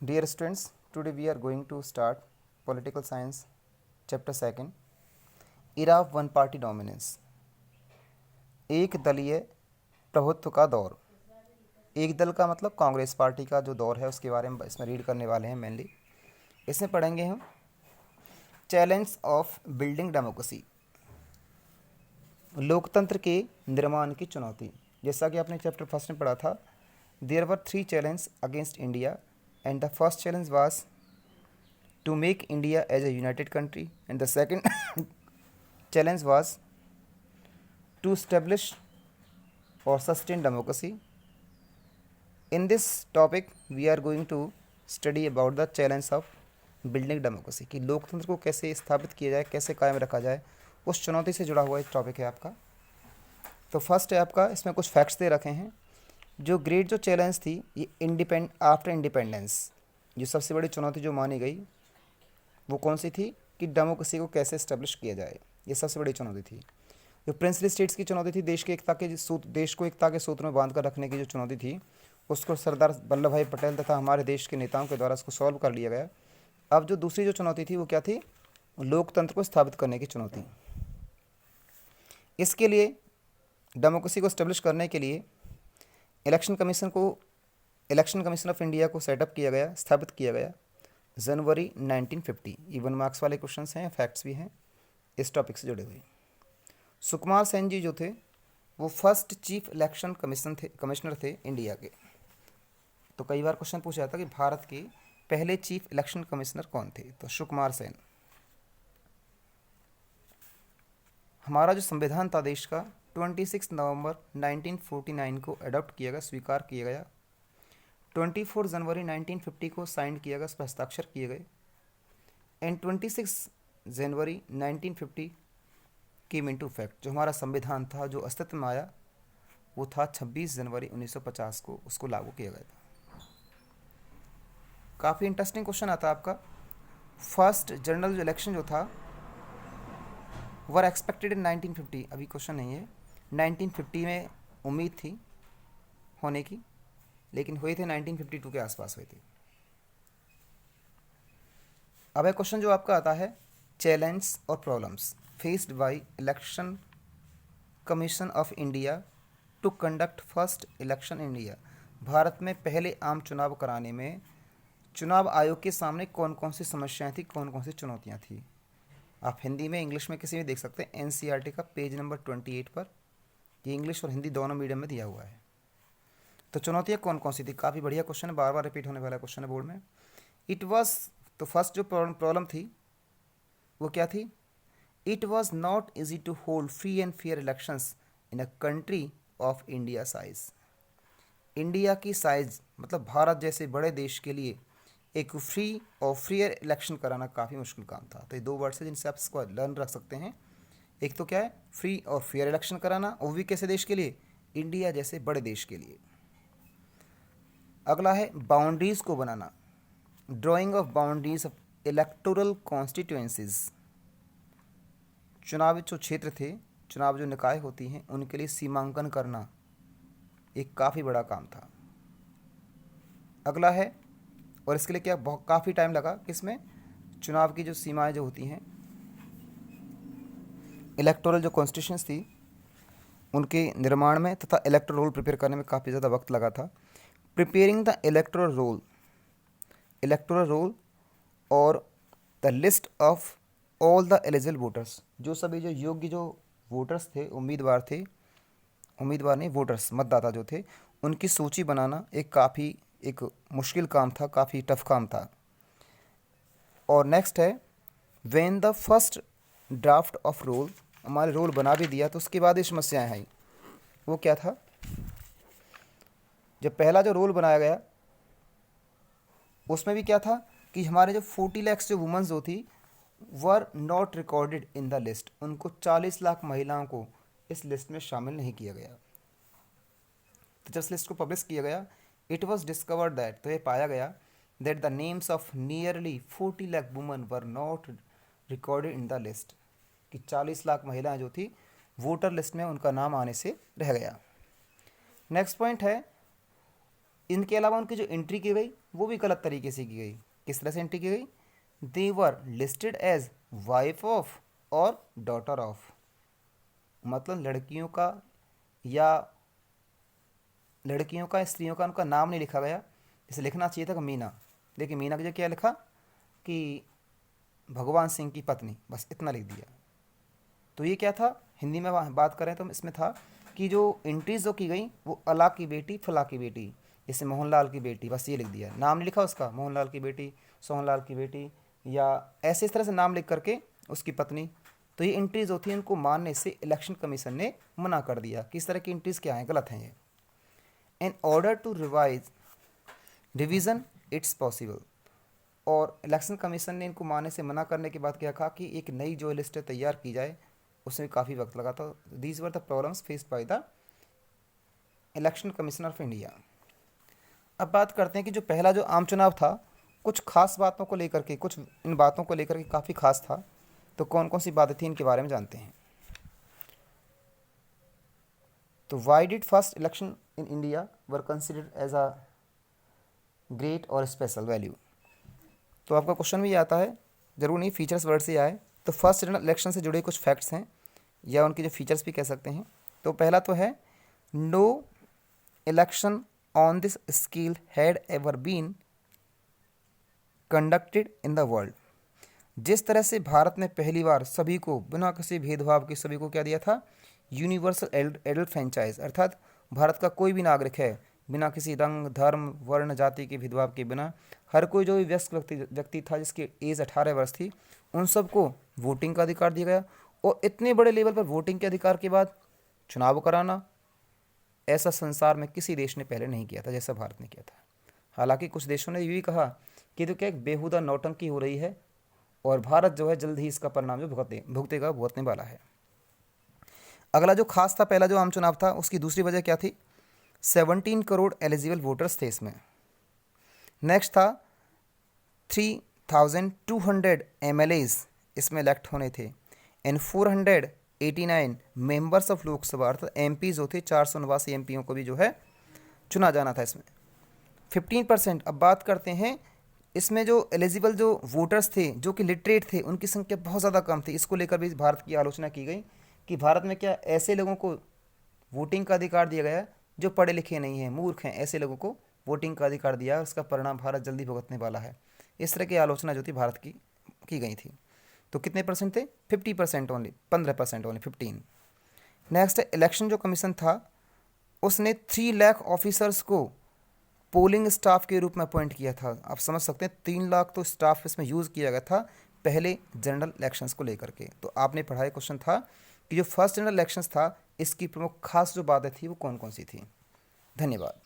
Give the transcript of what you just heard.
Dear students, today we are going to start Political Science, Chapter 2, Era of One Party Dominance. एक दलीय प्रभुत्व का दौर। एक दल का मतलब कांग्रेस पार्टी का जो दौर है उसके बारे में इसमें रीड करने वाले हैं मेनली। इसमें पढ़ेंगे हम चैलेंज ऑफ बिल्डिंग डेमोक्रेसी, लोकतंत्र के निर्माण की चुनौती। जैसा कि आपने चैप्टर फर्स्ट में पढ़ा था, there were 3 challenge against India and the first challenge was to make India as a united country, and the second challenge was to establish or sustain democracy. In this topic we are going to study about the challenge of building democracy, कि लोकतंत्र को कैसे स्थापित किया जाए, कैसे कायम रखा जाए, उस चुनौती से जुड़ा हुआ एक टॉपिक है आपका। तो फर्स्ट है आपका, इसमें कुछ फैक्ट्स दे रखे हैं। जो ग्रेट जो चैलेंज थी ये आफ्टर इंडिपेंडेंस, जो सबसे बड़ी चुनौती जो मानी गई वो कौन सी थी कि डेमोक्रेसी को कैसे इस्टेब्लिश किया जाए, ये सबसे बड़ी चुनौती थी। जो प्रिंसली स्टेट्स की चुनौती थी, देश को एकता के सूत्र में बांध कर रखने की जो चुनौती थी, उसको सरदार वल्लभ भाई पटेल तथा हमारे देश के नेताओं के द्वारा उसको सॉल्व कर लिया गया। अब जो दूसरी जो चुनौती थी वो क्या थी, लोकतंत्र को स्थापित करने की चुनौती। इसके लिए डेमोक्रेसी को इस्टेब्लिश करने के लिए इलेक्शन कमीशन ऑफ इंडिया को सेटअप किया गया, स्थापित किया गया जनवरी 1950। ये 1 मार्क्स वाले क्वेश्चंस हैं, फैक्ट्स भी हैं इस टॉपिक से जुड़े हुए। सुकुमार सेन जी जो थे वो फर्स्ट चीफ इलेक्शन कमिश्नर थे इंडिया के। तो कई बार क्वेश्चन पूछा जाता कि भारत के पहले चीफ इलेक्शन कमिश्नर कौन थे, तो सुकुमार सेन। हमारा जो संविधान था देश का 26 नवंबर 1949 को अडॉप्ट किया गया, स्वीकार किया गया। 24 जनवरी 1950 को साइन किया गया, उस पर हस्ताक्षर किए गए। And 26 January 1950 came into effect. जो हमारा संविधान था जो अस्तित्व में आया वो था 26 जनवरी 1950 को, उसको लागू किया गया था। काफ़ी इंटरेस्टिंग क्वेश्चन आता है आपका। फर्स्ट जनरल जो इलेक्शन जो था वर एक्सपेक्टेड इन 1950, अभी क्वेश्चन नहीं है, 1950 में उम्मीद थी होने की, लेकिन हुए थे 1952 के आसपास हुए थे। अब एक क्वेश्चन जो आपका आता है, चैलेंज और problems faced by election commission of India to conduct first election in India. Bharat में पहले आम चुनाव कराने में चुनाव आयोग के सामने कौन कौन सी समस्याएं थी, कौन कौन सी चुनौतियां थी। आप हिंदी में इंग्लिश में किसी में देख सकते हैं, एनसीईआरटी का पेज नंबर 28 पर। ये इंग्लिश और हिंदी दोनों मीडियम में दिया हुआ है। तो चुनौतियाँ कौन कौन सी थी, काफ़ी बढ़िया क्वेश्चन है, बार बार रिपीट होने वाला क्वेश्चन है बोर्ड में। इट वॉज, तो फर्स्ट जो प्रॉब्लम थी वो क्या थी, it was not easy to hold free and fair elections in a country of India size. India की साइज मतलब भारत जैसे बड़े देश के लिए एक फ्री और फेयर इलेक्शन कराना काफ़ी मुश्किल काम था। तो ये 2 वर्ड्स है जिनसे आप इसको लर्न रख सकते हैं। एक तो क्या है, फ्री और फेयर इलेक्शन कराना, वो भी कैसे देश के लिए, इंडिया जैसे बड़े देश के लिए। अगला है बाउंड्रीज को बनाना, drawing of boundaries of electoral constituencies. चुनावी जो क्षेत्र थे, चुनाव जो निकाय होती हैं उनके लिए सीमांकन करना एक काफ़ी बड़ा काम था। अगला है, और इसके लिए क्या बहुत काफ़ी टाइम लगा, किसमें, चुनाव की जो सीमाएं जो होती हैं, इलेक्टोरल जो कॉन्स्टिट्यूशंस थी उनके निर्माण में तथा इलेक्टोरल रोल प्रिपेयर करने में काफ़ी ज़्यादा वक्त लगा था। प्रिपेयरिंग द इलेक्टोरल रोल और the list of all the eligible voters. जो सभी जो योग्य जो वोटर्स थे, वोटर्स मतदाता जो थे, उनकी सूची बनाना एक मुश्किल काम था, काफ़ी टफ काम था। और नेक्स्ट है when the first draft of roll, हमारे रोल बना भी दिया तो उसके बाद ये समस्याएं आई। वो क्या था, जब पहला जो रोल बनाया गया उसमें भी क्या था कि हमारे जो 40 लाख जो वुमेंस जो थी were not recorded in the list, उनको 40 लाख महिलाओं को इस लिस्ट में शामिल नहीं किया गया। तो जब इस लिस्ट को पब्लिश किया गया, इट वॉज डिस्कवर्ड दैट, तो ये पाया गया that the names of nearly 40 lakh women were not recorded in the list, कि 40 लाख महिलाएं जो थी वोटर लिस्ट में उनका नाम आने से रह गया। नेक्स्ट पॉइंट है इनके अलावा उनकी जो एंट्री की गई वो भी गलत तरीके से की गई। किस तरह से एंट्री की गई? दे वर लिस्टेड एज वाइफ ऑफ और डॉटर ऑफ, मतलब लड़कियों का या स्त्रियों का उनका नाम नहीं लिखा गया। इसे लिखना चाहिए था कि मीना, लेकिन मीना की जगह क्या लिखा कि भगवान सिंह की पत्नी, बस इतना लिख दिया। तो ये क्या था, हिंदी में बात करें तो इसमें था कि जो एंट्रीज जो की गई वो अला की बेटी, फला की बेटी, जैसे मोहनलाल की बेटी, बस ये लिख दिया, नाम नहीं लिखा उसका, मोहनलाल की बेटी, सोहनलाल की बेटी, या ऐसे इस तरह से नाम लिख करके उसकी पत्नी। तो ये एंट्रीज होती हैं, इनको मानने से इलेक्शन कमीशन ने मना कर दिया कि इस तरह की एंट्रीज क्या हैं, गलत हैं ये। In order to revision it's possible, और इलेक्शन कमीशन ने इनको मानने से मना करने के बाद क्या कहा कि एक नई जो लिस्ट तैयार की जाए, उसमें काफ़ी वक्त लगा था। These were the problems faced by the election commission of India. अब बात करते हैं कि जो पहला जो आम चुनाव था, कुछ खास बातों को लेकर के, कुछ इन बातों को लेकर के काफ़ी खास था। तो कौन कौन सी बातें थी इनके बारे में जानते हैं। तो why did first election in India were considered as a great और स्पेशल वैल्यू। तो आपका क्वेश्चन भी आता है, जरूर नहीं फीचर्स वर्ड से आए। तो फर्स्ट जनरल इलेक्शन से जुड़े कुछ फैक्ट्स हैं या उनके जो फीचर्स भी कह सकते हैं। तो पहला तो है, no election on this scale had ever been conducted in the world. जिस तरह से भारत ने पहली बार सभी को बिना किसी भेदभाव के सभी को क्या दिया था, यूनिवर्सल एडल्ट फ्रेंचाइज, अर्थात भारत का कोई भी नागरिक है बिना किसी रंग, धर्म, वर्ण, जाति के भेदभाव के बिना, हर कोई जो भी व्यस्क व्यक्ति था जिसकी एज 18 वर्ष थी, उन सबको वोटिंग का अधिकार दिया गया। और इतने बड़े लेवल पर वोटिंग के अधिकार के बाद चुनाव कराना, ऐसा संसार में किसी देश ने पहले नहीं किया था जैसा भारत ने किया था। हालांकि कुछ देशों ने ये भी कहा कि तो क्या एक बेहुदा नौटंकी हो रही है, और भारत जो है जल्द ही इसका परिणाम जो भुगतने वाला है। अगला जो खास था, पहला जो आम चुनाव था, उसकी दूसरी वजह क्या थी, 17 करोड़ एलिजिबल वोटर्स थे इसमें। नेक्स्ट था 3200 MLAs इसमें इलेक्ट होने थे, एंड 489 मेंबर्स ऑफ लोकसभा, अर्थात MPs होते, 489 MPओं को भी जो है चुना जाना था इसमें। 15%, अब बात करते हैं इसमें जो एलिजिबल जो वोटर्स थे जो कि लिटरेट थे, उनकी संख्या बहुत ज़्यादा कम थी। इसको लेकर भी भारत की आलोचना की गई कि भारत में क्या ऐसे लोगों को वोटिंग का अधिकार दिया गया जो पढ़े लिखे नहीं हैं, मूर्ख हैं, ऐसे लोगों को वोटिंग का अधिकार दिया है, उसका परिणाम भारत जल्दी भुगतने वाला है। इस तरह की आलोचना जो थी भारत की गई थी। तो कितने परसेंट थे, 50% ओनली, 15% ओनली, 15। नेक्स्ट, इलेक्शन जो कमीशन था उसने 3 लाख ऑफिसर्स को पोलिंग स्टाफ के रूप में अपॉइंट किया था। आप समझ सकते हैं 3 लाख तो स्टाफ इसमें यूज़ किया गया था पहले जनरल इलेक्शंस को लेकर के। तो आपने पढ़ाया क्वेश्चन था कि जो फर्स्ट जनरल इलेक्शंस था इसकी प्रमुख खास जो बातें थी वो कौन कौन सी थी। धन्यवाद।